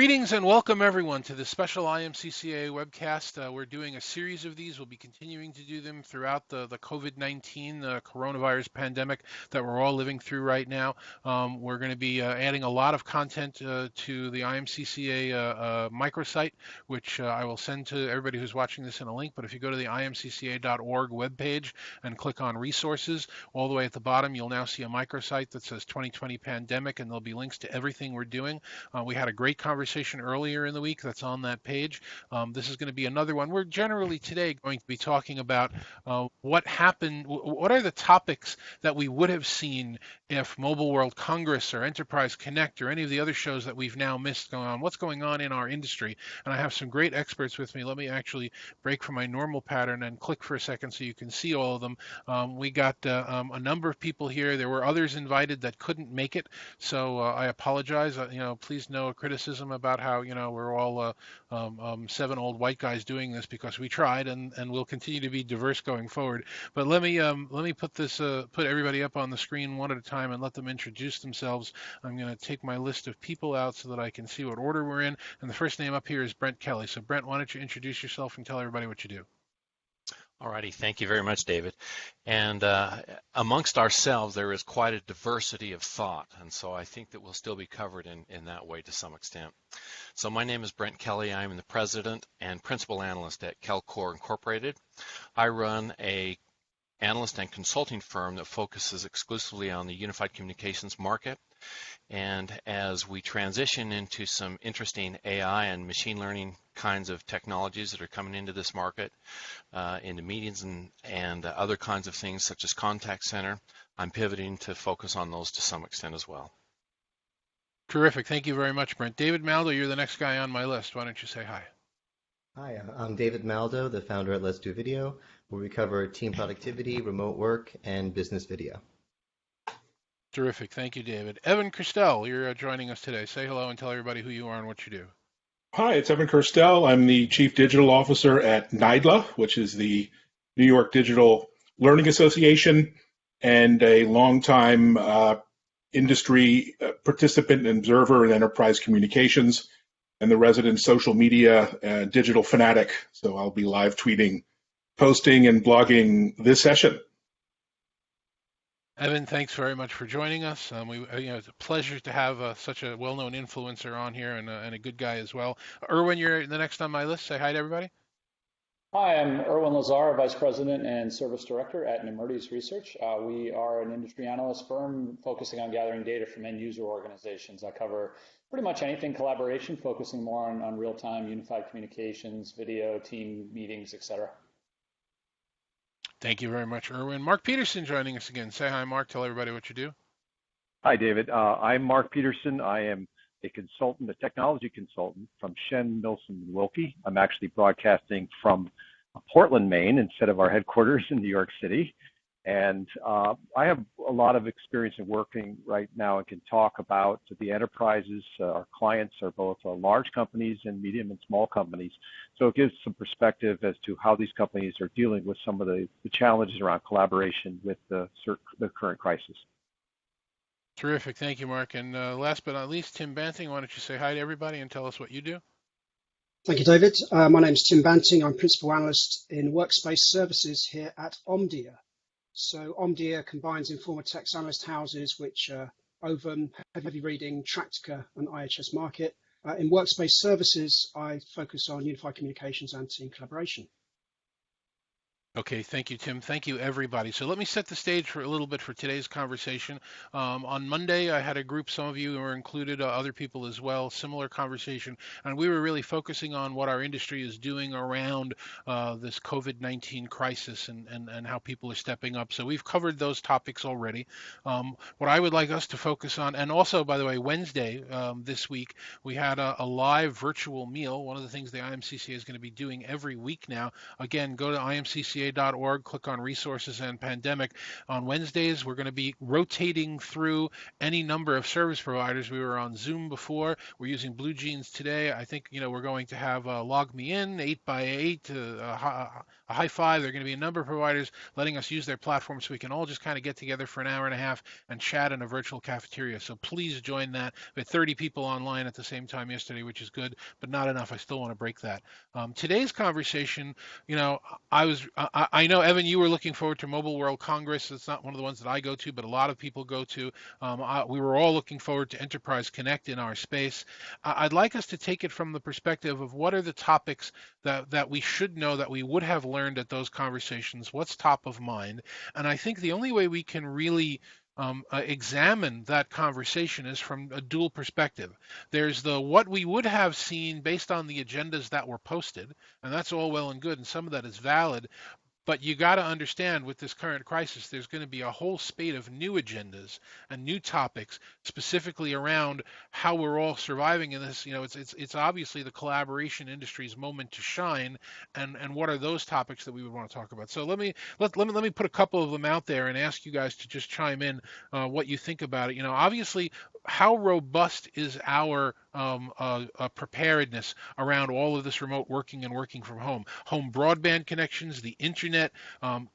Greetings and welcome everyone to the special IMCCA webcast. We're doing a series of these. We'll be continuing to do them throughout the COVID-19 coronavirus pandemic that we're all living through right now. We're going to be adding a lot of content to the IMCCA microsite, which I will send to everybody who's watching this in a link. But if you go to the imcca.org webpage and click on resources, all the way at the bottom, you'll now see a microsite that says 2020 pandemic, and there'll be links to everything we're doing. We had a great conversation earlier in the week that's on that page. This is going to be another one. We're generally today going to be talking about what happened, what are the topics that we would have seen if Mobile World Congress or Enterprise Connect or any of the other shows that we've now missed going on, what's going on in our industry. And I have some great experts with me. Let me actually break from my normal pattern and click for a second so you can see all of them. We got a number of people here. There were others invited that couldn't make it, so I apologize. Please no criticism about how we're all 7 old white guys doing this, because we tried, and we'll continue to be diverse going forward. But let me put everybody up on the screen one at a time and let them introduce themselves. I'm going to take my list of people out so that I can see what order we're in. And the first name up here is Brent Kelly. So Brent, why don't you introduce yourself and tell everybody what you do? Alrighty, thank you very much, David. And amongst ourselves, there is quite a diversity of thought, and so I think that we'll still be covered in that way to some extent. So my name is Brent Kelly. I'm the president and principal analyst at Kelcor Incorporated. I run a analyst and consulting firm that focuses exclusively on the unified communications market. And as we transition into some interesting AI and machine learning kinds of technologies that are coming into this market, into meetings and other kinds of things such as contact center, I'm pivoting to focus on those to some extent as well. Terrific. Thank you very much, Brent. David Maldow, you're the next guy on my list. Why don't you say hi? Hi, I'm David Maldow, the founder at Let's Do Video, where we cover team productivity, remote work, and business video. Terrific. Thank you, David. Evan Kristel, you're joining us today. Say hello and tell everybody who you are and what you do. Hi, it's Evan Kristel. I'm the Chief Digital Officer at NIDLA, which is the New York Digital Learning Association, and a longtime industry participant and observer in enterprise communications, and the resident social media digital fanatic. So I'll be live tweeting, posting, and blogging this session. Evan, thanks very much for joining us. It's a pleasure to have such a well-known influencer on here and a good guy as well. Irwin, you're the next on my list. Say hi to everybody. Hi, I'm Irwin Lazar, Vice President and Service Director at Nemertes Research. We are an industry analyst firm focusing on gathering data from end-user organizations. I cover pretty much anything collaboration, focusing more on real-time unified communications, video, team meetings, etc. Thank you very much, Irwin. Mark Petersen joining us again. Say hi, Mark. Tell everybody what you do. Hi, David. I'm Mark Petersen. I am a consultant, a technology consultant from Shen, Milson, and Wilkie. I'm actually broadcasting from Portland, Maine, instead of our headquarters in New York City. And I have a lot of experience in working right now and can talk about the enterprises. Our clients are both large companies and medium and small companies. So it gives some perspective as to how these companies are dealing with some of the challenges around collaboration with the current crisis. Terrific. Thank you, Mark. And last but not least, Tim Banting, why don't you say hi to everybody and tell us what you do? Thank you, David. My name is Tim Banting. I'm Principal Analyst in Workspace Services here at Omdia. So Omdia combines Informa Tech's analyst houses, which Ovum, Heavy Reading, Tractica, and IHS Markit. In Workspace Services, I focus on unified communications and team collaboration. Okay, thank you, Tim. Thank you, everybody. So let me set the stage for a little bit for today's conversation. On Monday, I had a group, some of you were included, other people as well, similar conversation, and we were really focusing on what our industry is doing around this COVID-19 crisis and how people are stepping up. So we've covered those topics already. What I would like us to focus on, and also, by the way, Wednesday this week, we had a live virtual meal, one of the things the IMCCA is going to be doing every week now. Again, go to IMCCA imcca.org, click on resources and pandemic. On Wednesdays, we're going to be rotating through any number of service providers. We were on Zoom before. We're using Blue Jeans today. I think, we're going to have Log Me In, 8x8, a high five. There are going to be a number of providers letting us use their platform so we can all just kind of get together for an hour and a half and chat in a virtual cafeteria. So please join that. We had 30 people online at the same time yesterday, which is good, but not enough. I still want to break that. Today's conversation, I know, Evan, you were looking forward to Mobile World Congress. It's not one of the ones that I go to, but a lot of people go to. We were all looking forward to Enterprise Connect in our space. I'd like us to take it from the perspective of what are the topics that we should know that we would have learned at those conversations, what's top of mind. And I think the only way we can really examine that conversation is from a dual perspective. There's the what we would have seen based on the agendas that were posted, and that's all well and good, and some of that is valid. But you got to understand with this current crisis, there's going to be a whole spate of new agendas and new topics specifically around how we're all surviving in this. It's obviously the collaboration industry's moment to shine, and what are those topics that we would want to talk about? So let me put a couple of them out there and ask you guys to just chime in what you think about it. Obviously, how robust is our preparedness around all of this remote working and working from home broadband connections, the internet,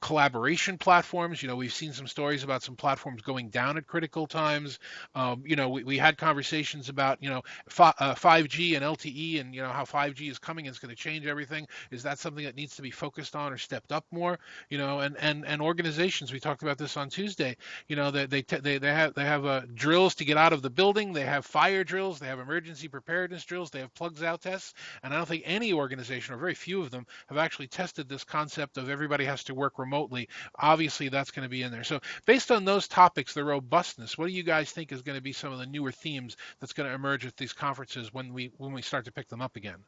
collaboration platforms? We've seen some stories about some platforms going down at critical times. We had conversations about 5G and LTE, and how 5G is coming and it's going to change everything. Is that something that needs to be focused on or stepped up more? And organizations, we talked about this on Tuesday. They have drills to get out of the building. They have fire drills. They have emergency preparedness drills. They have plugs out tests. And I don't think any organization, or very few of them, have actually tested this concept of everybody has to work remotely. Obviously, that's going to be in there. So based on those topics, the robustness, what do you guys think is going to be some of the newer themes that's going to emerge at these conferences when we start to pick them up again?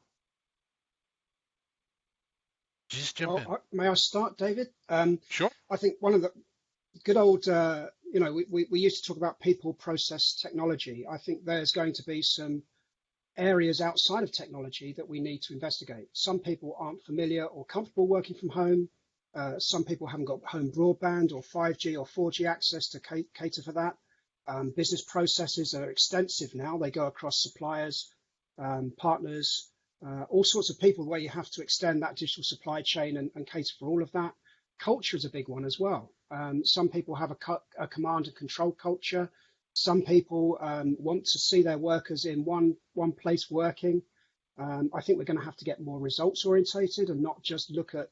Just jump in. May I start, David? Sure. I think one of the good old, we used to talk about people, process, technology. I think there's going to be some areas outside of technology that we need to investigate. Some people aren't familiar or comfortable working from home. Some people haven't got home broadband or 5G or 4G access to cater for that. Business processes are extensive now. They go across suppliers, partners, all sorts of people where you have to extend that digital supply chain and cater for all of that. Culture is a big one as well. Some people have a command and control culture. Some people want to see their workers in one place working. I think we're going to have to get more results orientated and not just look at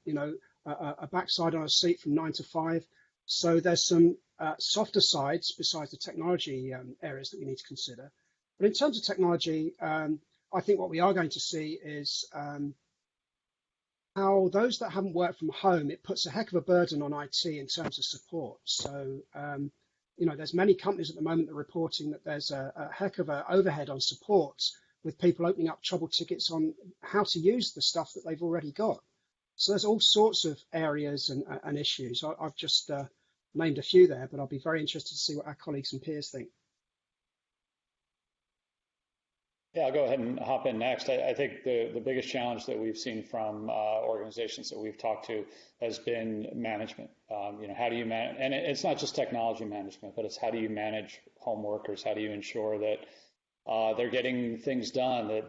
a backside on a seat from 9 to 5. So there's some softer sides besides the technology areas that we need to consider. But in terms of technology, I think what we are going to see is how those that haven't worked from home, it puts a heck of a burden on IT in terms of support. So, there's many companies at the moment that are reporting that there's a heck of an overhead on support with people opening up trouble tickets on how to use the stuff that they've already got. So there's all sorts of areas and issues. I've just named a few there, but I'll be very interested to see what our colleagues and peers think. Yeah, I'll go ahead and hop in next. I think the biggest challenge that we've seen from organizations that we've talked to has been management. How do you manage? And it's not just technology management, but it's how do you manage home workers? How do you ensure that they're getting things done, that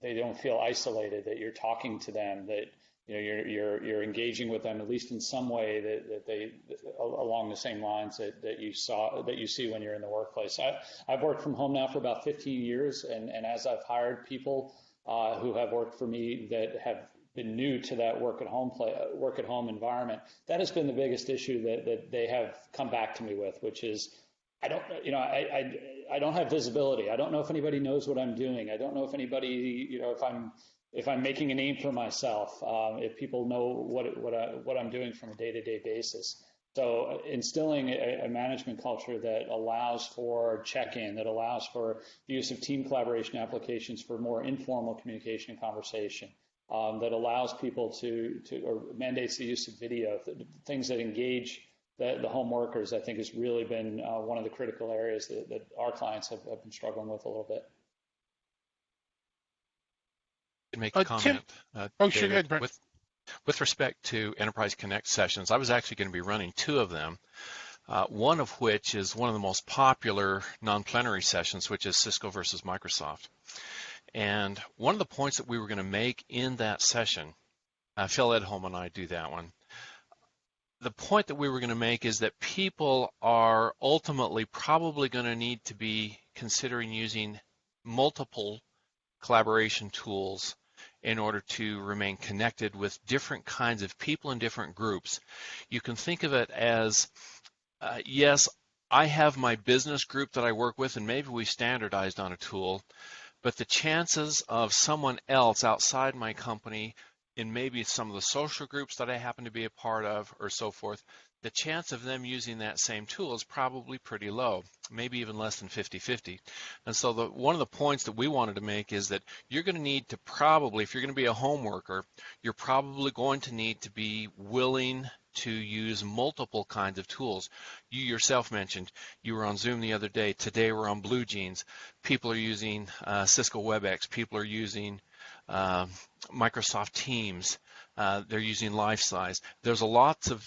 they don't feel isolated, that you're talking to them, that you're engaging with them at least in some way that they along the same lines that you see when you're in the workplace. I've worked from home now for about 15 years, and as I've hired people who have worked for me that have been new to that work at home environment, that has been the biggest issue that they have come back to me with, which is I don't have visibility. I don't know if anybody knows what I'm doing. I don't know if anybody, if I'm making a name for myself, if people know what I'm doing from a day-to-day basis. So instilling a management culture that allows for check-in, that allows for the use of team collaboration applications for more informal communication and conversation, that allows people or mandates the use of video, things that engage the home workers, I think has really been one of the critical areas that our clients have been struggling with a little bit. Make a comment. Tim, sure, go ahead, Brent. With respect to Enterprise Connect sessions, I was actually going to be running 2 of them, one of which is one of the most popular non-plenary sessions, which is Cisco versus Microsoft. And one of the points that we were going to make in that session, Phil Edholm and I do that one, the point that we were going to make is that people are ultimately probably going to need to be considering using multiple collaboration tools in order to remain connected with different kinds of people in different groups. You can think of it as, yes, I have my business group that I work with, and maybe we standardized on a tool, but the chances of someone else outside my company in maybe some of the social groups that I happen to be a part of or so forth, the chance of them using that same tool is probably pretty low, maybe even less than 50-50. And so one of the points that we wanted to make is that you're going to need to probably, if you're going to be a home worker, you're probably going to need to be willing to use multiple kinds of tools. You yourself mentioned you were on Zoom the other day. Today we're on BlueJeans. People are using Cisco WebEx. People are using Microsoft Teams. They're using LifeSize. There's lots of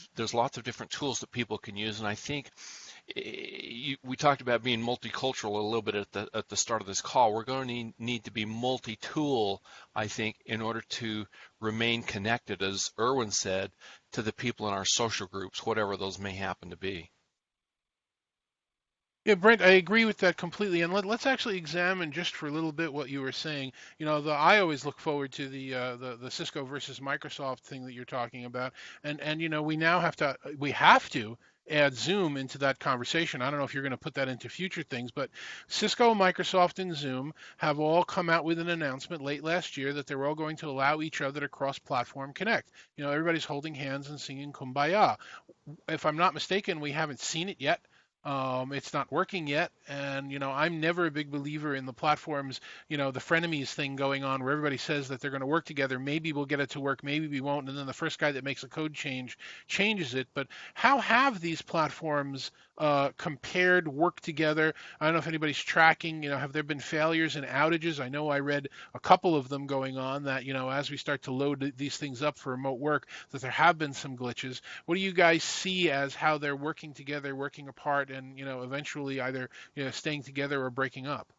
different tools that people can use, and I think we talked about being multicultural a little bit at the start of this call. We're going to need to be multi-tool, I think, in order to remain connected, as Irwin said, to the people in our social groups, whatever those may happen to be. Yeah, Brent, I agree with that completely. And let's actually examine just for a little bit what you were saying. I always look forward to the Cisco versus Microsoft thing that you're talking about. And we now have to add Zoom into that conversation. I don't know if you're going to put that into future things, but Cisco, Microsoft, and Zoom have all come out with an announcement late last year that they're all going to allow each other to cross-platform connect. Everybody's holding hands and singing Kumbaya. If I'm not mistaken, we haven't seen it yet. It's not working yet, and I'm never a big believer in the platforms, the frenemies thing going on where everybody says that they're going to work together. Maybe we'll get it to work, maybe we won't, and then the first guy that makes a code change changes it. But how have these platforms compared, worked together? I don't know if anybody's tracking. Have there been failures and outages? I know I read a couple of them going on that as we start to load these things up for remote work, that there have been some glitches. What do you guys see as how they're working together, working apart, and eventually either staying together or breaking up?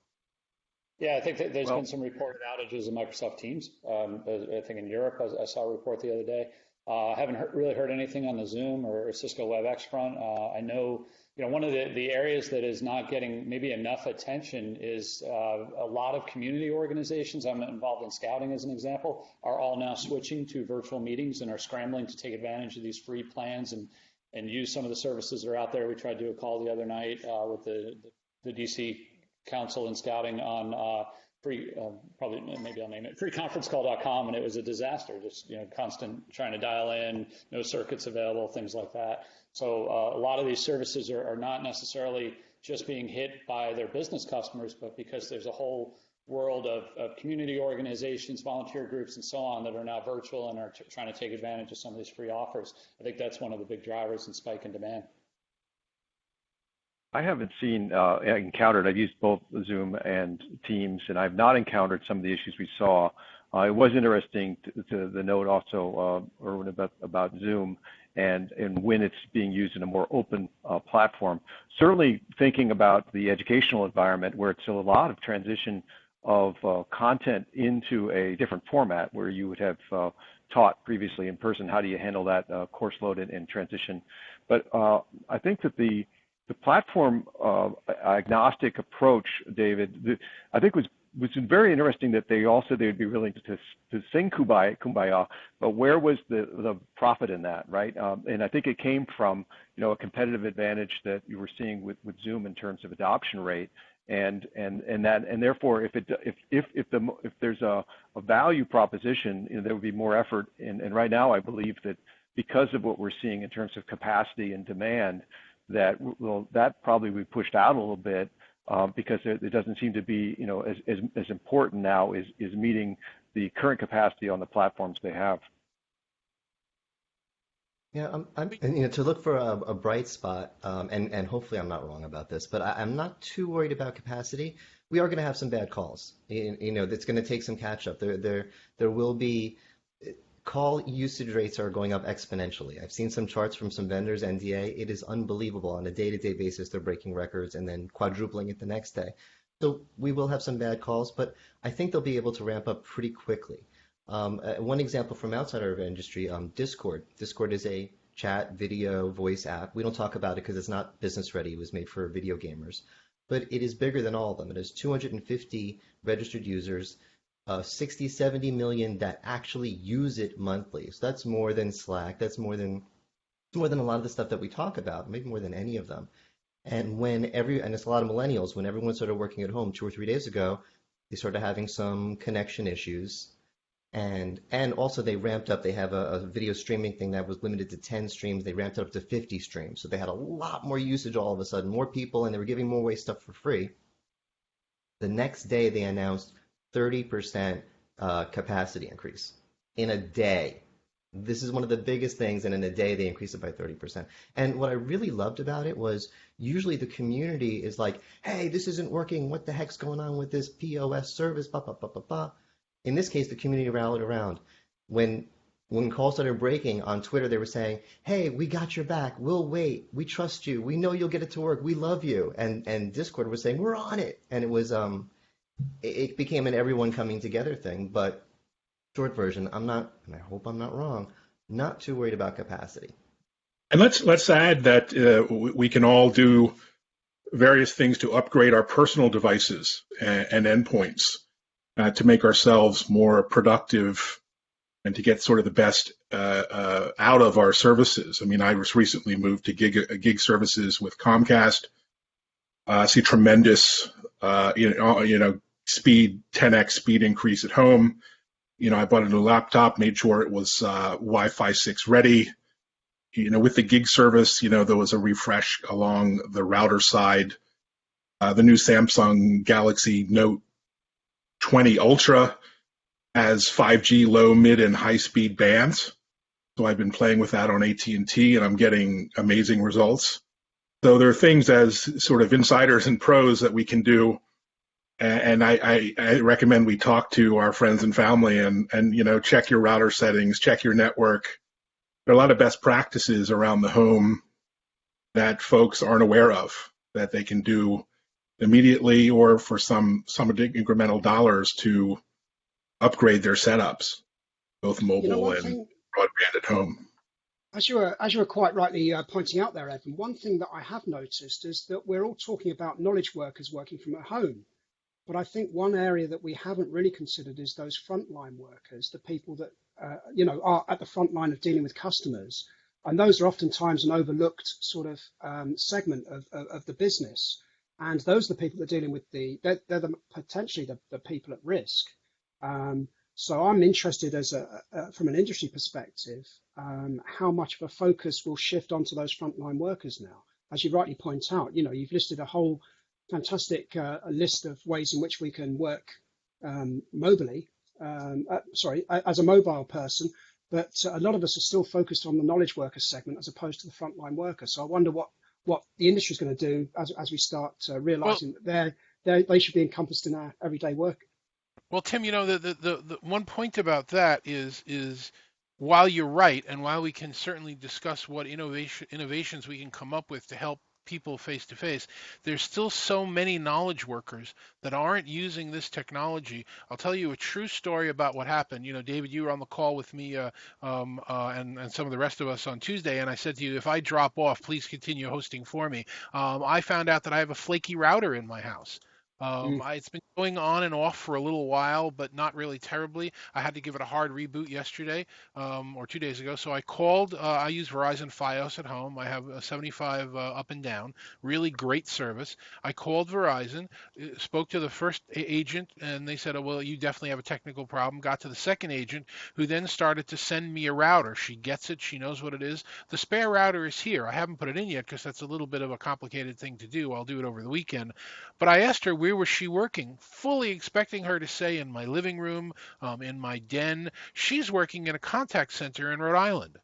Yeah, I think that there's been some reported outages in Microsoft Teams. I think in Europe, I saw a report the other day. I haven't really heard anything on the Zoom or Cisco WebEx front. I know, one of the areas that is not getting maybe enough attention is a lot of community organizations. I'm involved in scouting, as an example, are all now switching to virtual meetings and are scrambling to take advantage of these free plans and use some of the services that are out there. We tried to do a call the other night with the DC Council and Scouting on free, maybe I'll name it, freeconferencecall.com, and it was a disaster. Just constant trying to dial in, no circuits available, things like that. So a lot of these services are not necessarily just being hit by their business customers, but because there's a whole world of community organizations, volunteer groups, and so on that are now virtual and are trying to take advantage of some of these free offers. I think that's one of the big drivers in spike in demand. I haven't encountered, I've used both Zoom and Teams, and I've not encountered some of the issues we saw. It was interesting to the note also, Irwin, about Zoom and when it's being used in a more open platform. Certainly thinking about the educational environment where it's a lot of transition of content into a different format where you would have taught previously in person. How do you handle that course load and transition? But I think that the platform agnostic approach, David, I think was very interesting that they would be willing to sing Kumbaya, but where was the profit in that, right? And I think it came from a competitive advantage that you were seeing with Zoom in terms of adoption rate, and therefore if there's a value proposition, there would be more effort. And right now I believe that because of what we're seeing in terms of capacity and demand, that probably we pushed out a little bit because it doesn't seem to be as important now is meeting the current capacity on the platforms they have. Yeah, to look for a bright spot, and hopefully I'm not wrong about this, but I'm not too worried about capacity. We are going to have some bad calls. It's going to take some catch up. There will be. call usage rates are going up exponentially. I've seen some charts from some vendors, NDA. It is unbelievable. On a day-to-day basis, they're breaking records and then quadrupling it the next day. So we will have some bad calls, but I think they'll be able to ramp up pretty quickly. One example from outside our industry, Discord. Discord is a chat, video, voice app. We don't talk about it because it's not business ready. It was made for video gamers. But it is bigger than all of them. It has 250 registered users, 60, 70 million that actually use it monthly. So that's more than Slack. That's more than a lot of the stuff that we talk about, maybe more than any of them. And and it's a lot of millennials, when everyone started working at home 2 or 3 days ago, they started having some connection issues. And also they ramped up. They have a video streaming thing that was limited to 10 streams. They ramped it up to 50 streams. So they had a lot more usage all of a sudden, more people, and they were giving more away stuff for free. The next day they announced 30% capacity increase in a day. This is one of the biggest things, and in a day they increased it by 30%. And what I really loved about it was usually the community is like, hey, this isn't working. What the heck's going on with this POS service? Blah, blah, blah, blah, blah. In this case, the community rallied around. When calls started breaking on Twitter, they were saying, hey, we got your back. We'll wait. We trust you. We know you'll get it to work. We love you. And Discord was saying, we're on it. And it was it became an everyone coming together thing. But short version, I'm not, and I hope I'm not wrong, not too worried about capacity. And let's add that we can all do various things to upgrade our personal devices and endpoints to make ourselves more productive and to get sort of the best out of our services. I mean, I was recently moved to gig services with Comcast. I see tremendous, speed, 10x speed increase at home. I bought a new laptop, made sure it was Wi-Fi 6 ready. With the gig service, there was a refresh along the router side. The new Samsung Galaxy Note 20 Ultra has 5G low, mid, and high-speed bands. So I've been playing with that on AT&T, and I'm getting amazing results. So there are things as sort of insiders and pros that we can do. And I recommend we talk to our friends and family and check your router settings, check your network. There are a lot of best practices around the home that folks aren't aware of that they can do immediately or for some incremental dollars to upgrade their setups, both mobile and broadband at home. As you were quite rightly pointing out there, Evan, one thing that I have noticed is that we're all talking about knowledge workers working from at home. But I think one area that we haven't really considered is those frontline workers, the people that are at the front line of dealing with customers. And those are oftentimes an overlooked sort of segment of the business. And those are the people that are dealing with they're potentially the people at risk. So I'm interested from an industry perspective, how much of a focus will shift onto those frontline workers now. As you rightly point out, you've listed a whole fantastic list of ways in which we can work mobilely, as a mobile person, but a lot of us are still focused on the knowledge worker segment as opposed to the frontline worker. So I wonder what the industry is going to do as we start realizing that they should be encompassed in our everyday work. Well, Tim, the one point about that is while you're right, and while we can certainly discuss what innovations we can come up with to help people face to face, there's still so many knowledge workers that aren't using this technology. I'll tell you a true story about what happened. David, you were on the call with me and some of the rest of us on Tuesday, and I said to you, if I drop off, please continue hosting for me. I found out that I have a flaky router in my house. It's been going on and off for a little while, but not really terribly. I had to give it a hard reboot yesterday or 2 days ago. So I called. I use Verizon Fios at home. I have a 75 up and down. Really great service. I called Verizon, spoke to the first agent, and they said, oh, well, you definitely have a technical problem. Got to the second agent, who then started to send me a router. She gets it. She knows what it is. The spare router is here. I haven't put it in yet because that's a little bit of a complicated thing to do. I'll do it over the weekend. But I asked her, where was she working? Fully expecting her to say in my living room, in my den. She's working in a contact center in Rhode Island.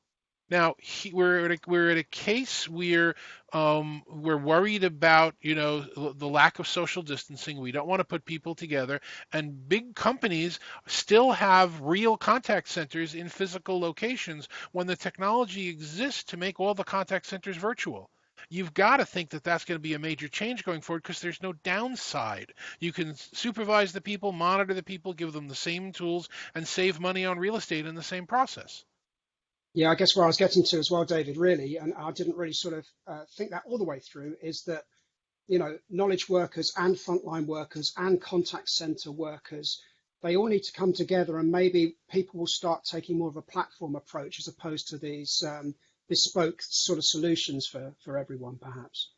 Now we're at a case where we're worried about the lack of social distancing. We don't want to put people together, and big companies still have real contact centers in physical locations when the technology exists to make all the contact centers virtual. You've got to think that that's going to be a major change going forward because there's no downside. You can supervise the people, monitor the people, give them the same tools, and save money on real estate in the same process. Yeah, I guess where I was getting to as well, David, really, and I didn't really sort of think that all the way through, is that, knowledge workers and frontline workers and contact center workers, they all need to come together, and maybe people will start taking more of a platform approach as opposed to these bespoke sort of solutions for everyone, perhaps.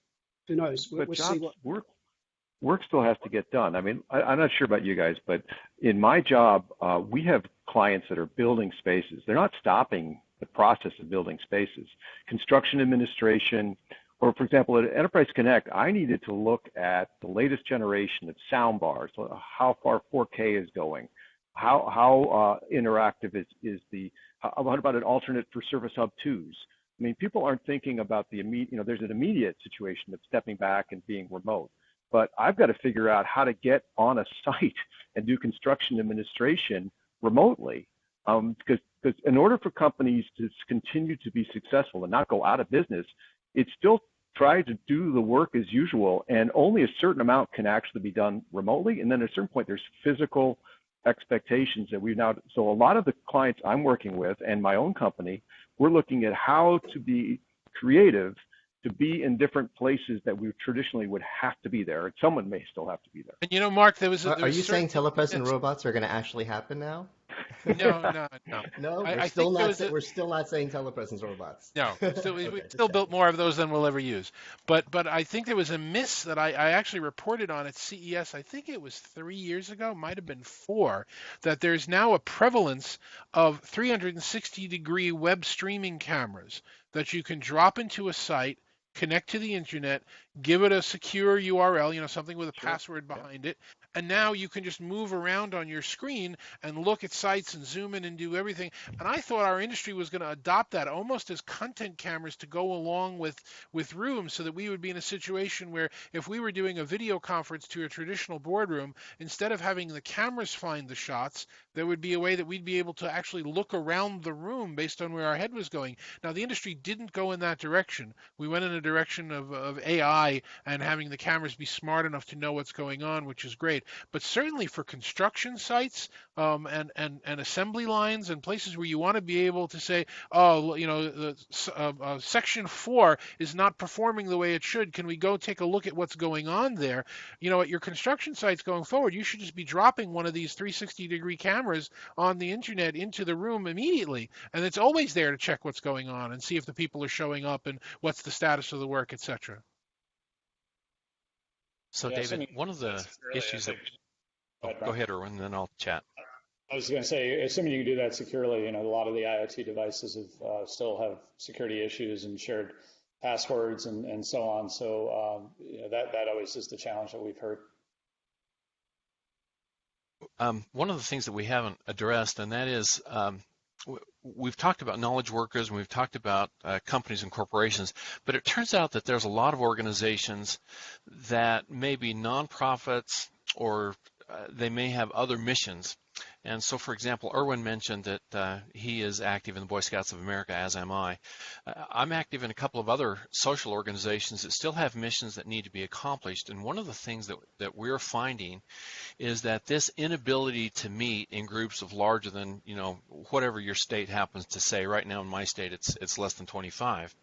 Who knows? But see what work still has to get done. I mean, I'm not sure about you guys, but in my job, we have clients that are building spaces. They're not stopping the process of building spaces. Construction administration, or for example, at Enterprise Connect, I needed to look at the latest generation of sound bars, so how far 4K is going, how interactive is what about an alternate for Service Hub 2s? I mean, people aren't thinking about the immediate, there's an immediate situation of stepping back and being remote. But I've got to figure out how to get on a site and do construction administration remotely. Because in order for companies to continue to be successful and not go out of business, it's still try to do the work as usual, and only a certain amount can actually be done remotely. And then at a certain point, there's physical expectations that so a lot of the clients I'm working with and my own company, we're looking at how to be creative to be in different places that we traditionally would have to be there, and someone may still have to be there. And Mark, there was. Are you saying telepresent robots are going to actually happen now? No. No, we're still not saying telepresence robots. No, we still built more of those than we'll ever use. But I think there was a miss that I actually reported on at CES. I think it was 3 years ago, might have been 4, that there's now a prevalence of 360-degree web streaming cameras that you can drop into a site, connect to the internet, give it a secure URL, something with a password behind it, and now you can just move around on your screen and look at sites and zoom in and do everything. And I thought our industry was going to adopt that almost as content cameras to go along with rooms, so that we would be in a situation where if we were doing a video conference to a traditional boardroom, instead of having the cameras find the shots, there would be a way that we'd be able to actually look around the room based on where our head was going. Now, the industry didn't go in that direction. We went in a direction of AI and having the cameras be smart enough to know what's going on, which is great. But certainly for construction sites and assembly lines and places where you want to be able to say, section 4 is not performing the way it should. Can we go take a look at what's going on there? At your construction sites going forward, you should just be dropping one of these 360-degree cameras on the internet into the room immediately. And it's always there to check what's going on and see if the people are showing up and what's the status of the work, etc. So, David, one of the issues that... go ahead, Irwin, then I'll chat. I was going to say, assuming you can do that securely, a lot of the IoT devices still have security issues and shared passwords and so on. So that always is the challenge that we've heard. One of the things that we haven't addressed, and that is we've talked about knowledge workers and we've talked about companies and corporations, but it turns out that there's a lot of organizations that may be nonprofits or they may have other missions. And so, for example, Irwin mentioned that he is active in the Boy Scouts of America, as am I. I'm active in a couple of other social organizations that still have missions that need to be accomplished. And one of the things that we're finding is that this inability to meet in groups of larger than, whatever your state happens to say. Right now in my state, it's less than 25.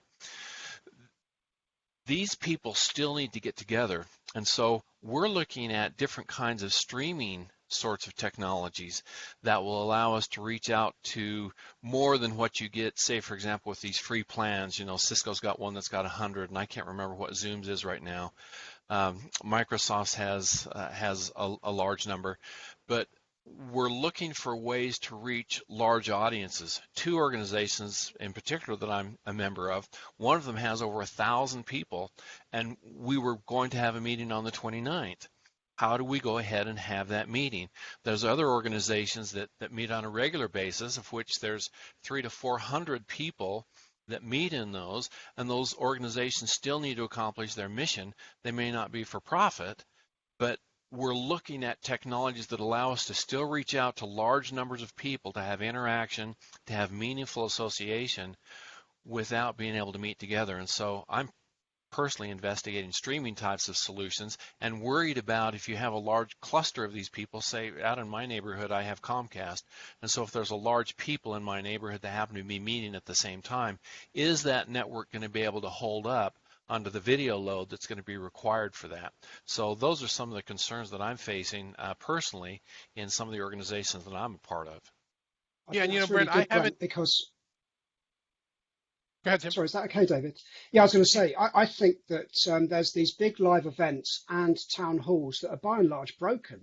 These people still need to get together. And so we're looking at different kinds of streaming sorts of technologies that will allow us to reach out to more than what you get, say, for example, with these free plans. Cisco's got one that's got 100, and I can't remember what Zoom's is right now. Microsoft's has a large number, but we're looking for ways to reach large audiences. 2 organizations in particular that I'm a member of, one of them has over 1,000 people, and we were going to have a meeting on the 29th. How do we go ahead and have that meeting? There's other organizations that meet on a regular basis, of which there's 300 to 400 people, that meet in those, and those organizations still need to accomplish their mission. They may not be for profit, but we're looking at technologies that allow us to still reach out to large numbers of people, to have interaction, to have meaningful association without being able to meet together. And so I'm personally investigating streaming types of solutions and worried about if you have a large cluster of these people. Say out in my neighborhood I have Comcast, and so if there's a large people in my neighborhood that happen to be meeting at the same time, is that network going to be able to hold up under the video load that's going to be required for that? So those are some of the concerns that I'm facing personally in some of the organizations that I'm a part of. Yeah, and That's Brent, really good, I haven't. because Go ahead, Tim. sorry, is that okay, David? Yeah, I was going to say, I think that there's these big live events and town halls that are by and large broken.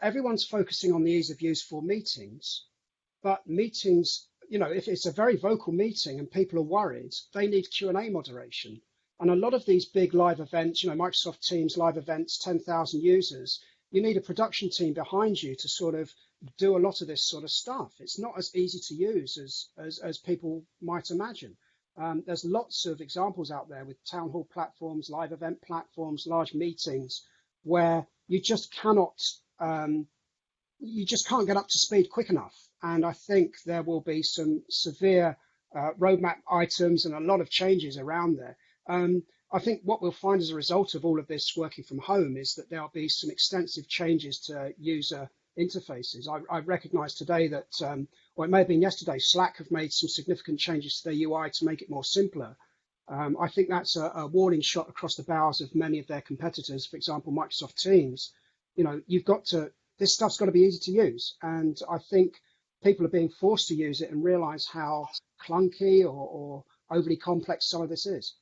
Everyone's focusing on the ease of use for meetings, but meetings, if it's a very vocal meeting and people are worried, they need Q&A moderation. And a lot of these big live events, Microsoft Teams live events, 10,000 users, you need a production team behind you to sort of do a lot of this sort of stuff. It's not as easy to use as people might imagine. There's lots of examples out there with town hall platforms, live event platforms, large meetings, where you just can't get up to speed quick enough. And I think there will be some severe roadmap items and a lot of changes around there. I think what we'll find as a result of all of this working from home is that there'll be some extensive changes to user interfaces. I recognize today that, or it may have been yesterday, Slack have made some significant changes to their UI to make it more simpler. I think that's a warning shot across the bows of many of their competitors. For example, Microsoft Teams. This stuff's got to be easy to use. And I think people are being forced to use it and realize how clunky or overly complex some of this is.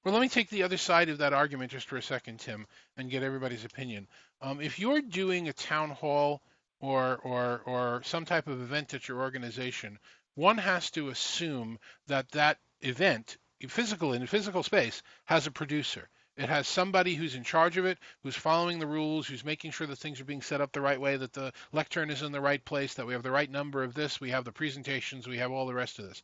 Well, let me take the other side of that argument just for a second, Tim, and get everybody's opinion. If you're doing a town hall or some type of event at your organization, one has to assume that event, in physical space, has a producer. It has somebody who's in charge of it, who's following the rules, who's making sure that things are being set up the right way, that the lectern is in the right place, that we have the right number of this, we have the presentations, we have all the rest of this.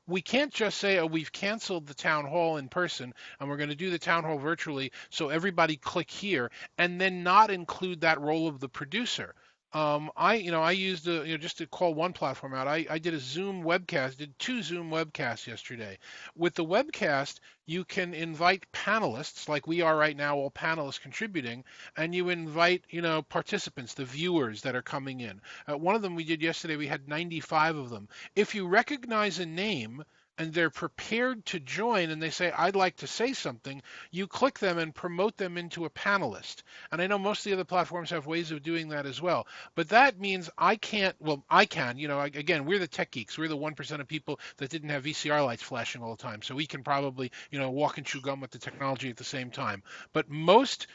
We can't just say, oh, we've canceled the town hall in person and we're going to do the town hall virtually, so everybody click here, and then not include that role of the producer. I used just to call one platform out. I did a Zoom webcast, did 2 Zoom webcasts yesterday. With the webcast, you can invite panelists, like we are right now, all panelists contributing, and you invite, participants, the viewers that are coming in. One of them we did yesterday, we had 95 of them. If you recognize a name and they're prepared to join and they say, I'd like to say something, you click them and promote them into a panelist. And I know most of the other platforms have ways of doing that as well. But that means I can, again, we're the tech geeks. We're the 1% of people that didn't have VCR lights flashing all the time. So we can probably, walk and chew gum with the technology at the same time. But most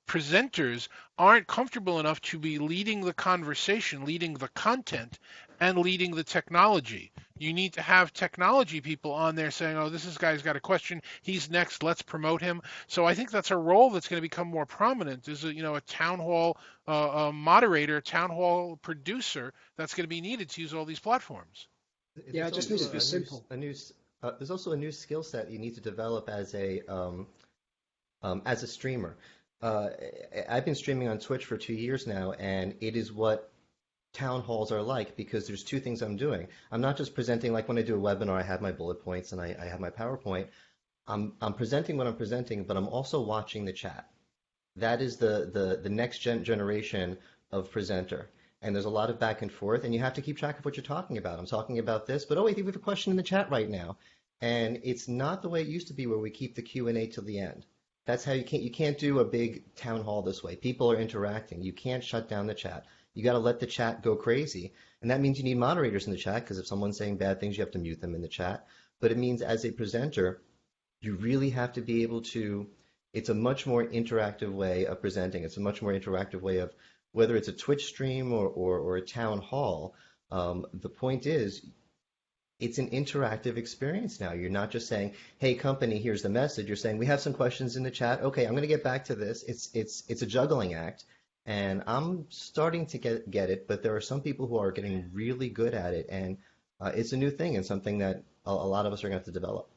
presenters aren't comfortable enough to be leading the conversation, leading the content, and leading the technology. You need to have technology people on there saying, oh, this guy's got a question, he's next, let's promote him. So I think that's a role that's going to become more prominent, is a town hall moderator, town hall producer that's going to be needed to use all these platforms. Yeah, it just needs to be simple. There's also a new skill set you need to develop as a streamer. I've been streaming on Twitch for 2 years now, and it is what town halls are like, because there's 2 things I'm doing. I'm not just presenting, like when I do a webinar, I have my bullet points and I have my PowerPoint. I'm presenting what I'm presenting, but I'm also watching the chat. That is the next generation of presenter. And there's a lot of back and forth, and you have to keep track of what you're talking about. I'm talking about this, but wait, we have a question in the chat right now. And it's not the way it used to be, where we keep the Q&A till the end. That's how you can't do a big town hall this way. People are interacting. You can't shut down the chat. You got to let the chat go crazy. And that means you need moderators in the chat, because if someone's saying bad things, you have to mute them in the chat. But it means as a presenter, you really have to be able to, it's a much more interactive way of presenting. It's a much more interactive way of, whether it's a Twitch stream or a town hall, the point is, it's an interactive experience now. You're not just saying, hey, company, here's the message. You're saying, we have some questions in the chat. Okay, I'm going to get back to this. It's a juggling act. And I'm starting to get it, but there are some people who are getting really good at it. And It's a new thing and something that a lot of us are going to have to develop.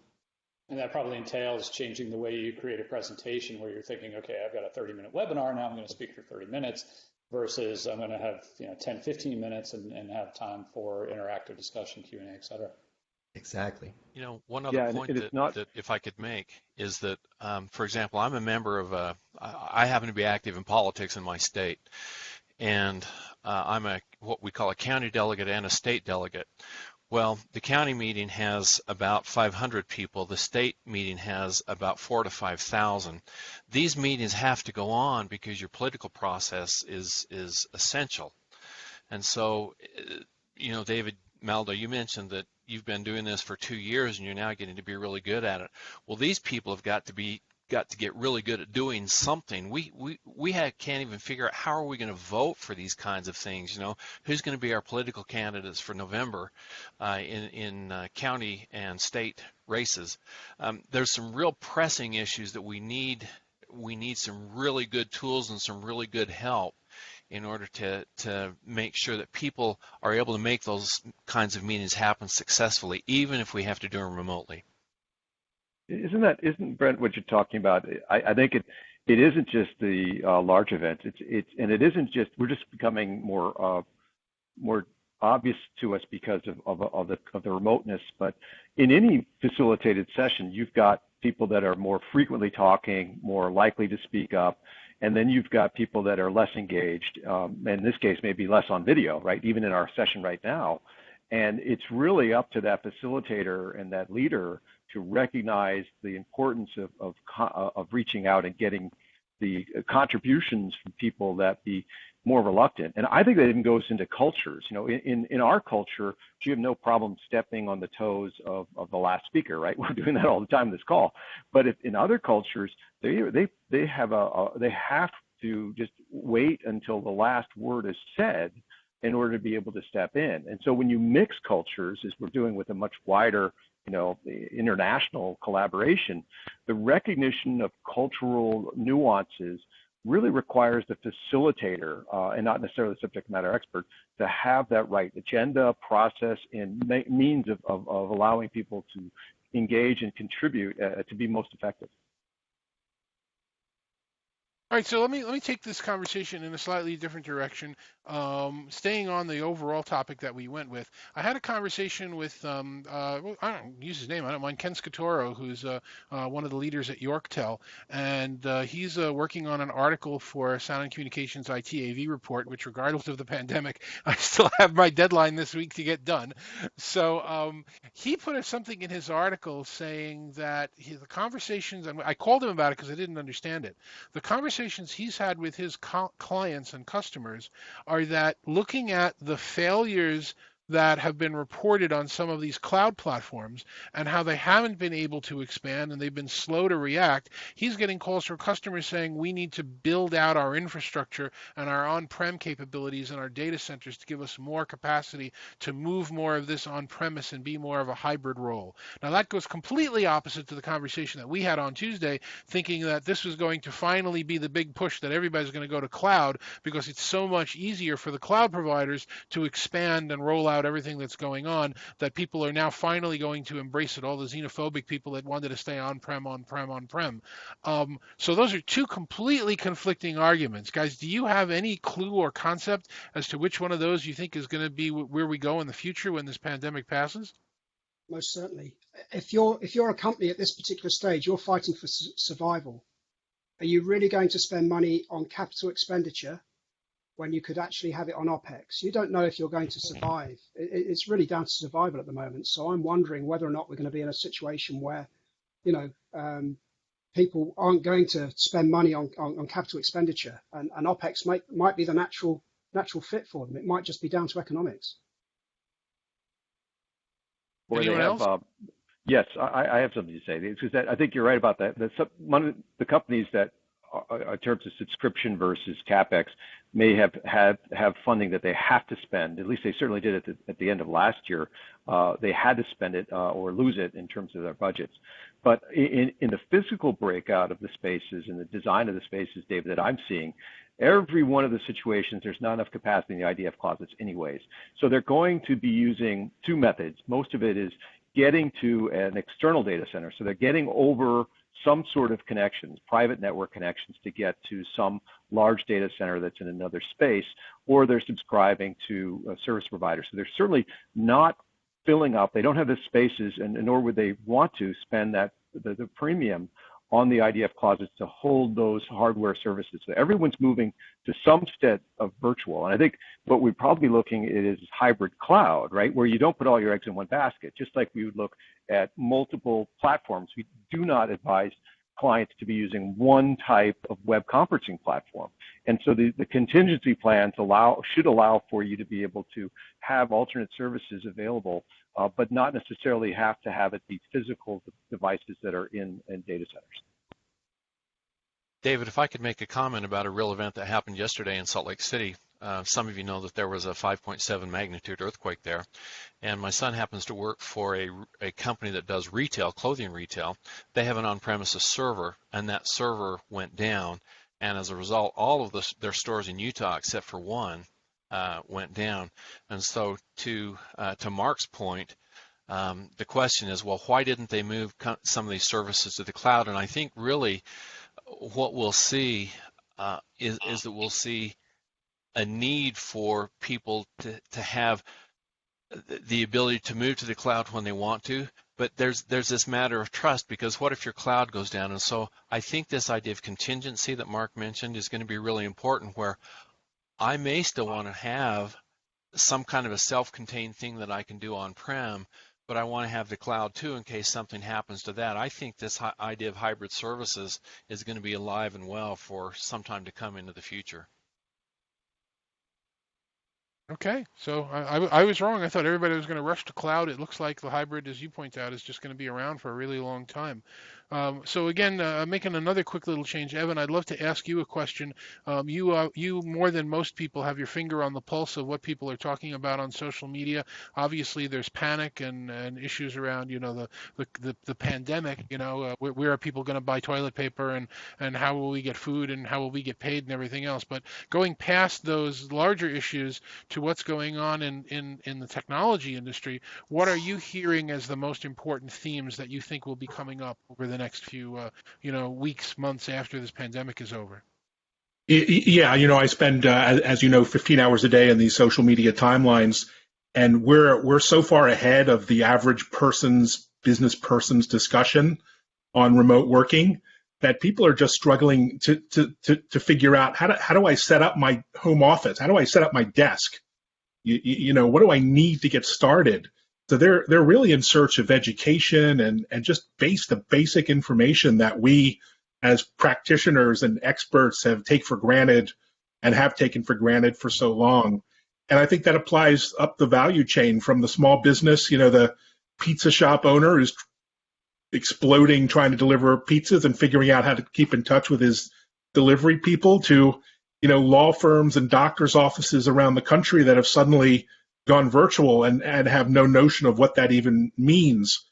And that probably entails changing the way you create a presentation where you're thinking, okay, I've got a 30-minute webinar, now I'm going to speak for 30 minutes versus I'm going to have 10, 15 minutes and have time for interactive discussion, Q&A, et cetera. Exactly. One other point that if I could make is that, for example, I'm a member of I happen to be active in politics in my state, and I'm what we call a county delegate and a state delegate. Well, the county meeting has about 500 people. The state meeting has about 4,000 to 5,000. These meetings have to go on because your political process is essential. And so, David, Maldow, you mentioned that you've been doing this for 2 years and you're now getting to be really good at it. Well, these people have got to get really good at doing something. We can't even figure out how are we going to vote for these kinds of things. Who's going to be our political candidates for November in county and state races. There's some real pressing issues that we need some really good tools and some really good help in order to make sure that people are able to make those kinds of meetings happen successfully, even if we have to do them remotely. Isn't Brent what you're talking about? I think it isn't just the large events. And it isn't just, we're just becoming more obvious to us because of the remoteness. But in any facilitated session, you've got people that are more frequently talking, more likely to speak up, and then you've got people that are less engaged. In this case, maybe less on video, right? Even in our session right now. And it's really up to that facilitator and that leader to recognize the importance of reaching out and getting the contributions from people that be more reluctant. And I think that even goes into cultures. In our culture, we have no problem stepping on the toes of the last speaker, right? We're doing that all the time in this call. But in other cultures, they have to just wait until the last word is said in order to be able to step in. And so when you mix cultures, as we're doing with a much wider international collaboration, the recognition of cultural nuances really requires the facilitator and not necessarily the subject matter expert to have that right agenda, process, and means of allowing people to engage and contribute to be most effective. All right, so let me take this conversation in a slightly different direction. Staying on the overall topic that we went with, I had a conversation with I don't use his name, I don't mind, Ken Scatoro, who's one of the leaders at Yorktel, and he's working on an article for Sound and Communications ITAV report, which, regardless of the pandemic, I still have my deadline this week to get done. So he put something in his article saying that the conversations, and I called him about it because I didn't understand it. The conversations he's had with his clients and customers are that looking at the failures that have been reported on some of these cloud platforms and how they haven't been able to expand and they've been slow to react, he's getting calls from customers saying we need to build out our infrastructure and our on-prem capabilities and our data centers to give us more capacity to move more of this on-premise and be more of a hybrid role. Now that goes completely opposite to the conversation that we had on Tuesday, thinking that this was going to finally be the big push that everybody's going to go to cloud because it's so much easier for the cloud providers to expand and roll out everything that's going on, that people are now finally going to embrace it, all the xenophobic people that wanted to stay on-prem. So those are two completely conflicting arguments. Guys, do you have any clue or concept as to which one of those you think is going to be where we go in the future when this pandemic passes? Most certainly. If you're a company at this particular stage, you're fighting for survival. Are you really going to spend money on capital expenditure when you could actually have it on OPEX? You don't know if you're going to survive. It's really down to survival at the moment. So I'm wondering whether or not we're going to be in a situation where, people aren't going to spend money on capital expenditure, and OPEX might be the natural fit for them. It might just be down to economics. Anyone else? Yes, I have something to say, because I think you're right about that. The companies that in terms of subscription versus CapEx, may have funding that they have to spend. At least they certainly did at the end of last year. They had to spend it or lose it in terms of their budgets. But in the physical breakout of the spaces and the design of the spaces, David, that I'm seeing, every one of the situations, there's not enough capacity in the IDF closets anyways. So they're going to be using two methods. Most of it is getting to an external data center. So they're getting over some sort of connections, private network connections, to get to some large data center that's in another space, or they're subscribing to a service provider. So they're certainly not filling up. They don't have the spaces, and nor would they want to spend the premium on the IDF closets to hold those hardware services. So everyone's moving to some extent of virtual. And I think what we're probably looking at is hybrid cloud, right? Where you don't put all your eggs in one basket, just like we would look at multiple platforms. We do not advise clients to be using one type of web conferencing platform. And so the contingency plans should allow for you to be able to have alternate services available, but not necessarily have to have it be physical devices that are in data centers. David, if I could make a comment about a real event that happened yesterday in Salt Lake City. Some of you know that there was a 5.7 magnitude earthquake there, and my son happens to work for a company that does retail, clothing retail. They have an on-premises server, and that server went down, and as a result, all of their stores in Utah, except for one, went down. And so to Mark's point, the question is, well, why didn't they move some of these services to the cloud? And I think really what we'll see is that we'll see a need for people to have the ability to move to the cloud when they want to, but there's this matter of trust, because what if your cloud goes down? And so I think this idea of contingency that Mark mentioned is going to be really important, where I may still want to have some kind of a self-contained thing that I can do on-prem, but I want to have the cloud too in case something happens to that. I think this idea of hybrid services is going to be alive and well for some time to come into the future. Okay, so I was wrong. I thought everybody was going to rush to cloud. It looks like the hybrid, as you point out, is just going to be around for a really long time. So again, making another quick little change, Evan, I'd love to ask you a question. You more than most people have your finger on the pulse of what people are talking about on social media. Obviously, there's panic and issues around, the pandemic. Where are people going to buy toilet paper, and how will we get food, and how will we get paid, and everything else. But going past those larger issues to what's going on in the technology industry, what are you hearing as the most important themes that you think will be coming up over the next few weeks, months after this pandemic is over? Yeah, I spend, as you know, 15 hours a day in these social media timelines, and we're so far ahead of the average business person's discussion on remote working that people are just struggling to figure out how do I set up my home office? How do I set up my desk? What do I need to get started? So they're really in search of education and just the basic information that we as practitioners and experts have taken for granted for so long. And I think that applies up the value chain, from the small business, the pizza shop owner who's exploding trying to deliver pizzas and figuring out how to keep in touch with his delivery people, to law firms and doctors' offices around the country that have suddenly gone virtual and have no notion of what that even means.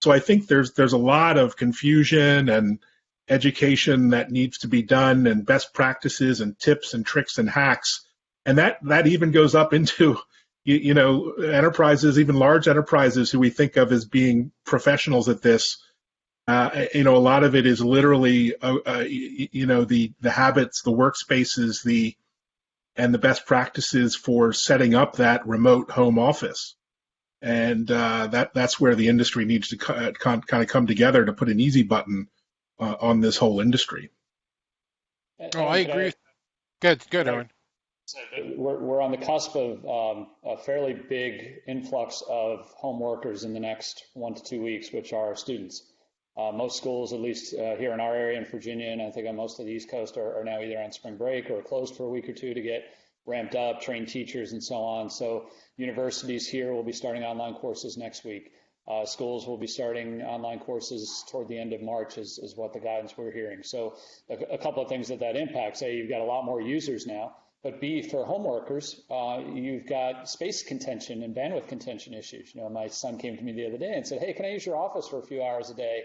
So I think there's a lot of confusion and education that needs to be done, and best practices and tips and tricks and hacks. And that even goes up into enterprises, even large enterprises who we think of as being professionals at this. A lot of it is literally, the habits, the workspaces, and the best practices for setting up that remote home office. And that's where the industry needs to kind of come together to put an easy button on this whole industry. Oh, I agree. Good, Irwin. We're on the cusp of a fairly big influx of home workers in the next 1 to 2 weeks, which are students. Most schools, at least here in our area in Virginia, and I think on most of the East Coast, are now either on spring break or closed for a week or two to get ramped up, train teachers, and so on. So universities here will be starting online courses next week. Schools will be starting online courses toward the end of March is what the guidance we're hearing. So a couple of things that impacts. A, you've got a lot more users now, but B, for home workers, you've got space contention and bandwidth contention issues. My son came to me the other day and said, hey, can I use your office for a few hours a day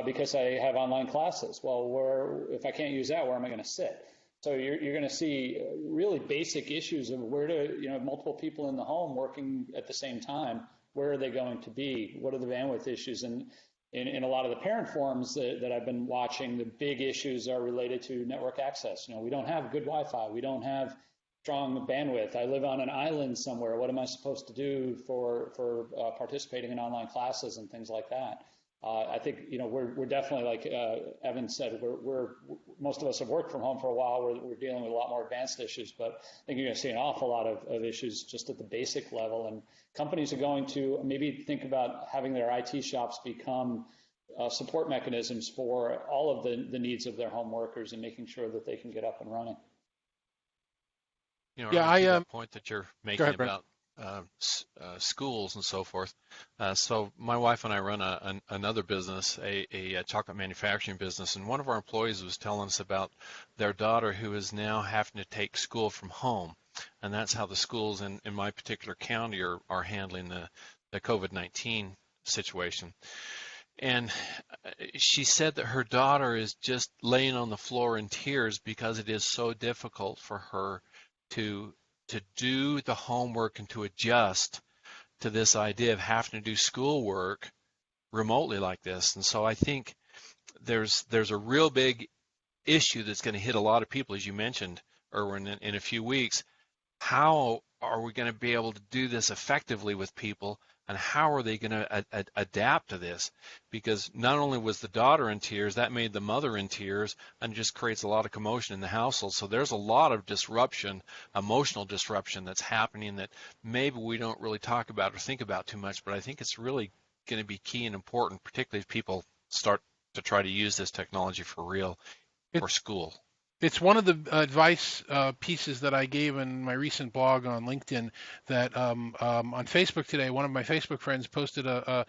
because I have online classes? Well, if I can't use that, where am I going to sit? So you're going to see really basic issues of where to, multiple people in the home working at the same time. Where are they going to be? What are the bandwidth issues? And in a lot of the parent forums that I've been watching, the big issues are related to network access. We don't have good Wi-Fi. We don't have strong bandwidth. I live on an island somewhere. What am I supposed to do for participating in online classes and things like that? I think we're definitely, like Evan said, we're most of us have worked from home for a while. We're dealing with a lot more advanced issues, but I think you're going to see an awful lot of issues just at the basic level. And companies are going to maybe think about having their IT shops become support mechanisms for all of the needs of their home workers and making sure that they can get up and running. The point that you're making ahead, about schools and so forth. So my wife and I run another business, a chocolate manufacturing business, and one of our employees was telling us about their daughter who is now having to take school from home, and that's how the schools in my particular county are handling the COVID-19 situation. And she said that her daughter is just laying on the floor in tears because it is so difficult for her to do the homework and to adjust to this idea of having to do schoolwork remotely like this. And so I think there's a real big issue that's going to hit a lot of people, as you mentioned, Irwin, in a few weeks. How are we going to be able to do this effectively with people, and how are they going to adapt to this? Because not only was the daughter in tears, that made the mother in tears, and it just creates a lot of commotion in the household. So there's a lot of disruption, emotional disruption that's happening that maybe we don't really talk about or think about too much, but I think it's really going to be key and important, particularly if people start to try to use this technology for real for school. It's one of the advice pieces that I gave in my recent blog on LinkedIn that on Facebook today, one of my Facebook friends posted a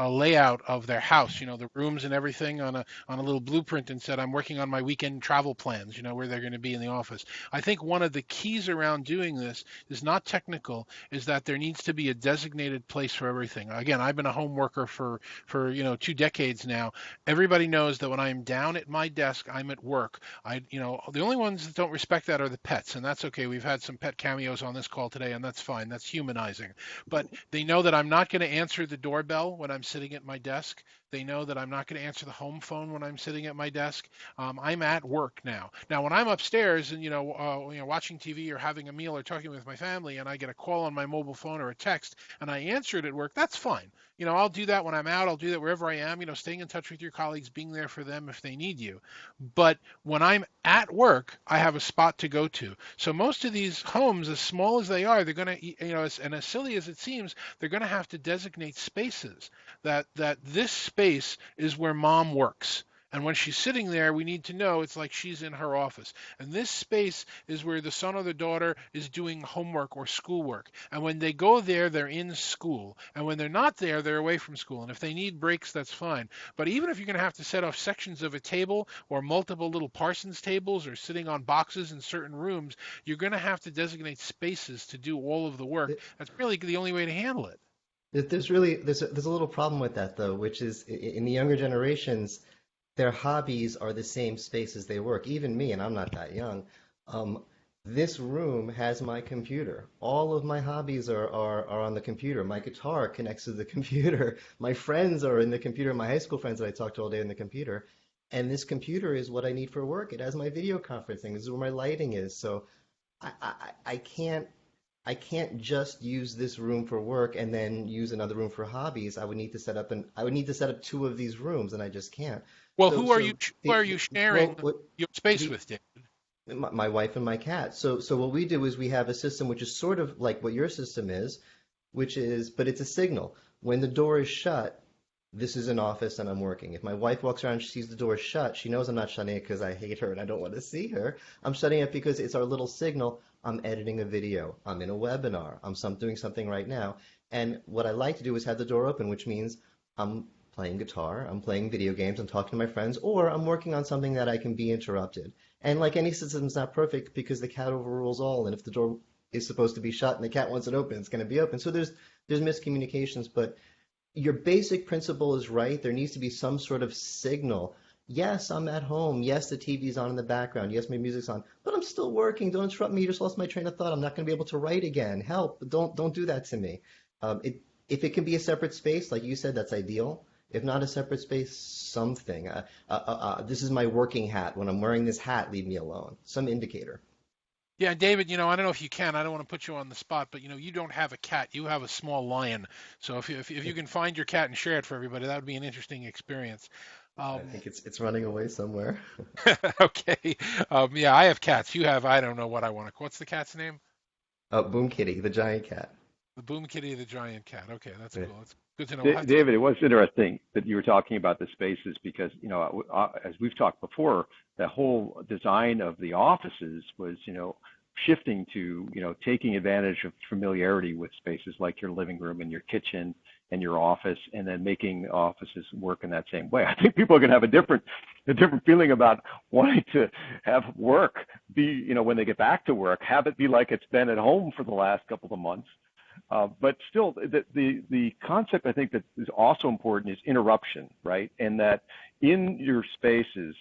layout of their house, the rooms and everything on a little blueprint, and said, I'm working on my weekend travel plans, where they're going to be in the office. I think one of the keys around doing this is not technical, is that there needs to be a designated place for everything. Again, I've been a home worker for 2 decades now. Everybody knows that when I'm down at my desk, I'm at work. The only ones that don't respect that are the pets, and that's okay. We've had some pet cameos on this call today, and that's fine. That's humanizing. But they know that I'm not going to answer the doorbell when I'm sitting at my desk. They know that I'm not going to answer the home phone when I'm sitting at my desk. I'm at work now. Now, when I'm upstairs and watching TV or having a meal or talking with my family, and I get a call on my mobile phone or a text, and I answer it at work, that's fine. I'll do that when I'm out. I'll do that wherever I am. Staying in touch with your colleagues, being there for them if they need you. But when I'm at work, I have a spot to go to. So most of these homes, as small as they are, they're going to, and as silly as it seems, they're going to have to designate spaces that this space is where mom works. And when she's sitting there, we need to know it's like she's in her office. And this space is where the son or the daughter is doing homework or schoolwork. And when they go there, they're in school. And when they're not there, they're away from school. And if they need breaks, that's fine. But even if you're going to have to set off sections of a table or multiple little Parsons tables or sitting on boxes in certain rooms, you're going to have to designate spaces to do all of the work. That's really the only way to handle it. There's a little problem with that, though, which is in the younger generations, their hobbies are the same space as they work. Even me, and I'm not that young, this room has my computer. All of my hobbies are on the computer. My guitar connects to the computer. My friends are in the computer. My high school friends that I talk to all day in the computer. And this computer is what I need for work. It has my video conferencing. This is where my lighting is. So I can't just use this room for work and then use another room for hobbies. I would need to set up 2 of these rooms, and I just can't. Well, who are you sharing your space with, David? My wife and my cat. So what we do is we have a system which is sort of like what your system is, but it's a signal. When the door is shut, this is an office and I'm working. If my wife walks around and she sees the door shut, she knows I'm not shutting it because I hate her and I don't want to see her. I'm shutting it because it's our little signal. I'm editing a video. I'm in a webinar. I'm doing something right now. And what I like to do is have the door open, which means I'm playing guitar, I'm playing video games, I'm talking to my friends, or I'm working on something that I can be interrupted. And like any system is not perfect because the cat overrules all. And if the door is supposed to be shut and the cat wants it open, it's going to be open. So there's miscommunications, but your basic principle is right. There needs to be some sort of signal. Yes, I'm at home. Yes, the TV's on in the background. Yes, my music's on, but I'm still working. Don't interrupt me. You just lost my train of thought. I'm not going to be able to write again. Help! Don't do that to me. If it can be a separate space, like you said, that's ideal. If not a separate space, something. This is my working hat. When I'm wearing this hat, leave me alone. Some indicator. Yeah, David, I don't know if you can. I don't want to put you on the spot, but you don't have a cat. You have a small lion. So if you can find your cat and share it for everybody, that would be an interesting experience. I think it's running away somewhere. Okay. Yeah, I have cats. You have, I don't know what I want to. What's the cat's name? Boom Kitty, the giant cat. The Boom Kitty, the giant cat. Okay, that's Yeah. cool. It's good to know. David, it was interesting that you were talking about the spaces because, as we've talked before, the whole design of the offices was, shifting to, taking advantage of familiarity with spaces like your living room and your kitchen and your office, and then making offices work in that same way. I think people are going to have a different feeling about wanting to have work be, when they get back to work, have it be like it's been at home for the last couple of months. But still, the concept I think that is also important is interruption, right? And that in your spaces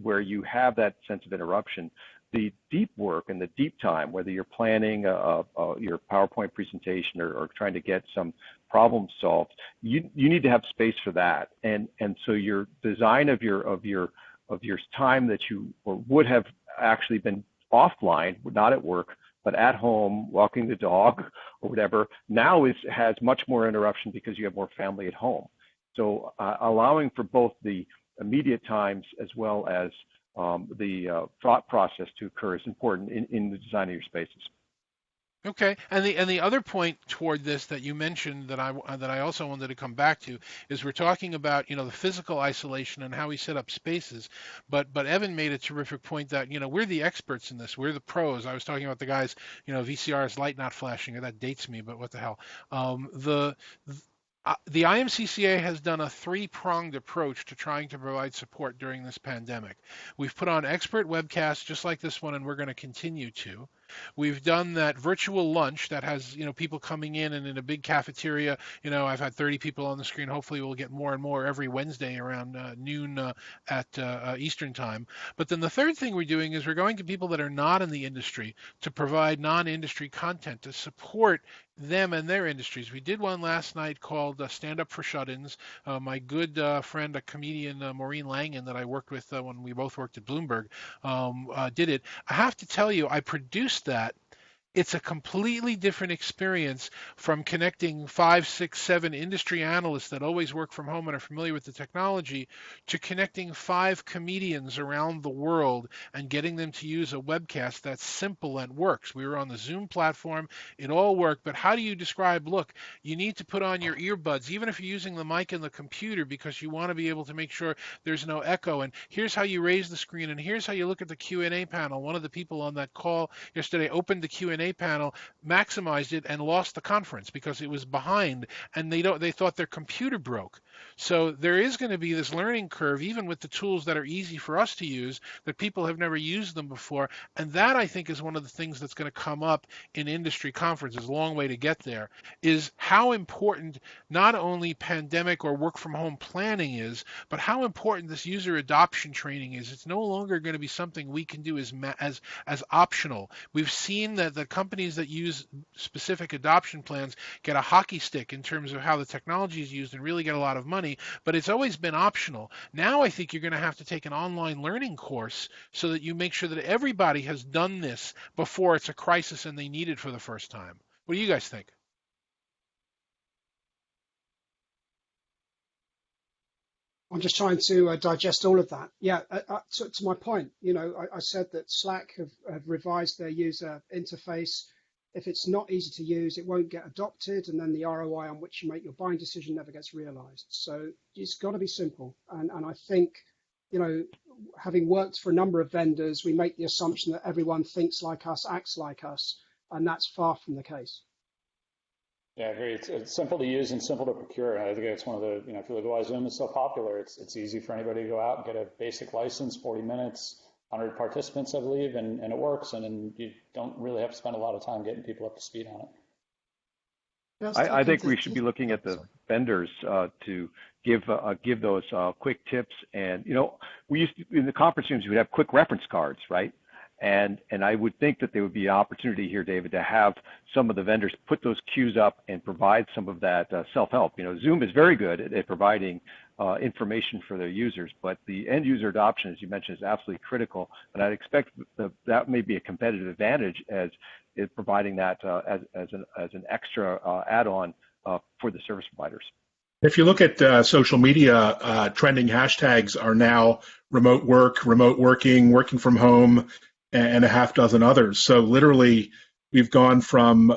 where you have that sense of interruption, the deep work and the deep time, whether you're planning your PowerPoint presentation or trying to get some problem solved, you need to have space for that. And so your design of your time that you would have actually been offline, not at work, but at home, walking the dog or whatever, now has much more interruption because you have more family at home. So allowing for both the immediate times as well as the thought process to occur is important in the design of your spaces. Okay, and the other point toward this that you mentioned that I also wanted to come back to is we're talking about the physical isolation and how we set up spaces, but Evan made a terrific point that we're the experts in this, we're the pros. I was talking about the guys, VCR's light not flashing, that dates me, but what the hell. The IMCCA has done a three-pronged approach to trying to provide support during this pandemic. We've put on expert webcasts just like this one, and we're going to continue to. We've done that virtual lunch that has, people coming in, and in a big cafeteria, I've had 30 people on the screen. Hopefully we'll get more and more every Wednesday around noon at Eastern time. But then the third thing we're doing is we're going to people that are not in the industry to provide non-industry content to support them and their industries. We did one last night called Stand Up for Shut-ins. My good friend, a comedian, Maureen Langan, that I worked with when we both worked at Bloomberg, did it. I have to tell you, I produced that. It's a completely different experience from connecting 5, 6, 7 industry analysts that always work from home and are familiar with the technology to connecting 5 comedians around the world and getting them to use a webcast that's simple and works. We were on the Zoom platform. It all worked. But how do you describe, look, you need to put on your earbuds, even if you're using the mic in the computer, because you want to be able to make sure there's no echo. And here's how you raise the screen. And here's how you look at the Q&A panel. One of the people on that call yesterday opened the Q&A panel, maximized it, and lost the conference because it was behind, and they thought their computer broke. So there is going to be this learning curve, even with the tools that are easy for us to use, that people have never used them before. And that, I think, is one of the things that's going to come up in industry conferences, a long way to get there, is how important not only pandemic or work from home planning is, but how important this user adoption training is. It's no longer going to be something we can do as optional. We've seen that the companies that use specific adoption plans get a hockey stick in terms of how the technology is used and really get a lot of money, but it's always been optional. Now I think you're going to have to take an online learning course so that you make sure that everybody has done this before it's a crisis and they need it for the first time. What do you guys think? I'm just trying to digest all of that. Yeah, to my point, I said that Slack have revised their user interface. If it's not easy to use, it won't get adopted, and then the ROI on which you make your buying decision never gets realized. So it's got to be simple. And I think, having worked for a number of vendors, we make the assumption that everyone thinks like us, acts like us, and that's far from the case. Yeah, I agree. It's simple to use and simple to procure. And I think it's one of the, if you look at why Zoom is so popular, it's easy for anybody to go out and get a basic license, 40 minutes, 100 participants, I believe, and it works. And then you don't really have to spend a lot of time getting people up to speed on it. I think we should be looking at the vendors to give those quick tips. And we used to, in the conference rooms, we would have quick reference cards, right? And I would think that there would be an opportunity here, David, to have some of the vendors put those cues up and provide some of that self-help. Zoom is very good at providing information for their users, but the end user adoption, as you mentioned, is absolutely critical. And I'd expect that may be a competitive advantage as providing that as an extra add-on for the service providers. If you look at social media, trending hashtags are now remote work, remote working, working from home, and a half dozen others. So literally, we've gone from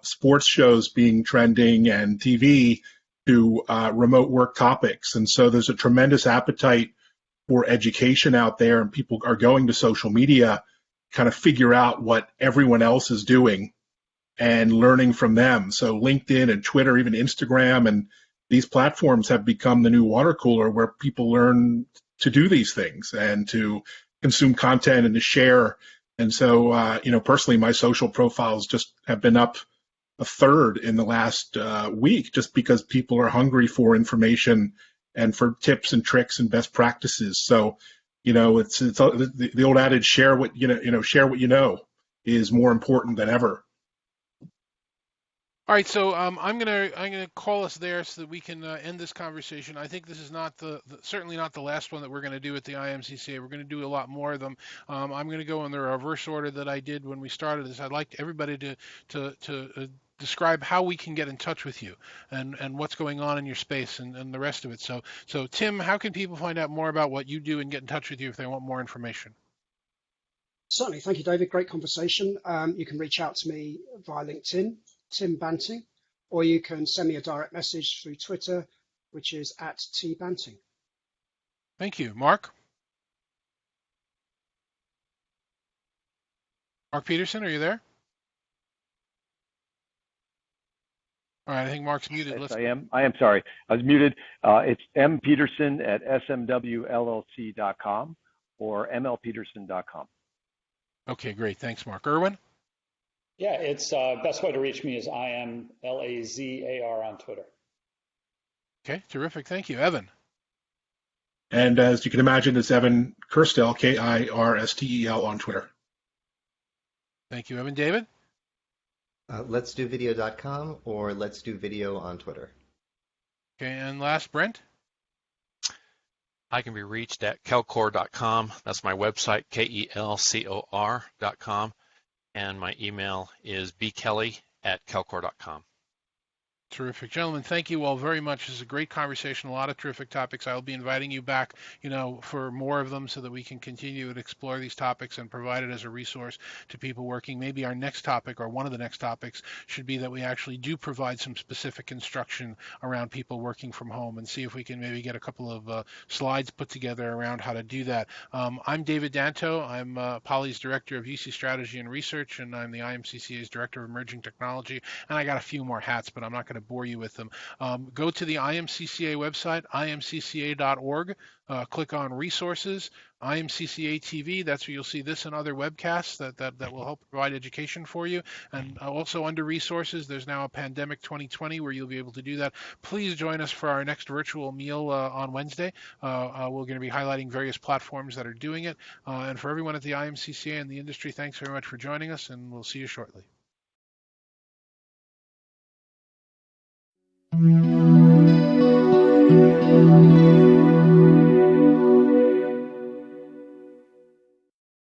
sports shows being trending and TV to remote work topics. And so there's a tremendous appetite for education out there, and people are going to social media kind of figure out what everyone else is doing and learning from them. So LinkedIn and Twitter, even Instagram, and these platforms have become the new water cooler where people learn to do these things and to consume content and to share. And so, personally, my social profiles just have been up a third in the last week just because people are hungry for information and for tips and tricks and best practices. So, it's the old adage, share what you know is more important than ever. All right, so I'm gonna call us there so that we can end this conversation. I think this is not certainly not the last one that we're going to do at the IMCCA. We're going to do a lot more of them. I'm going to go in the reverse order that I did when we started this. I'd like everybody to describe how we can get in touch with you and what's going on in your space and the rest of it. So Tim, how can people find out more about what you do and get in touch with you if they want more information? Certainly. Thank you, David. Great conversation. You can reach out to me via LinkedIn, Tim Banting, or you can send me a direct message through Twitter, which is @tbanting. Thank you. Mark Petersen, are you there? All right, I think Mark's muted. Yes, I am sorry. I was muted. It's mpetersen@smwllc.com or mlpetersen.com. Okay, great. Thanks, Mark. Irwin? Yeah, it's best way to reach me is IMLazar on Twitter. Okay, terrific. Thank you. Evan? And as you can imagine, it's Evan Kirstel, Kirstel on Twitter. Thank you, Evan. David? Let'sdovideo.com or Let's Do Video on Twitter. Okay, and last, Brent? I can be reached at kelcor.com. That's my website, kelcor.com. And my email is bkelly@kelcor.com. Terrific. Gentlemen, thank you all very much. This is a great conversation, a lot of terrific topics. I'll be inviting you back, for more of them so that we can continue to explore these topics and provide it as a resource to people working. Maybe our next topic, or one of the next topics, should be that we actually do provide some specific instruction around people working from home and see if we can maybe get a couple of slides put together around how to do that. I'm David Danto. I'm Poly's Director of UC Strategy and Research, and I'm the IMCCA's Director of Emerging Technology. And I got a few more hats, but I'm not going to bore you with them. Go to the IMCCA website, imcca.org, click on resources, IMCCA TV. That's where you'll see this and other webcasts that will help provide education for you. And also under resources, there's now a Pandemic 2020 where you'll be able to do that. Please join us for our next virtual meal on Wednesday. We're going to be highlighting various platforms that are doing it. And for everyone at the IMCCA and the industry, thanks very much for joining us, and we'll see you shortly.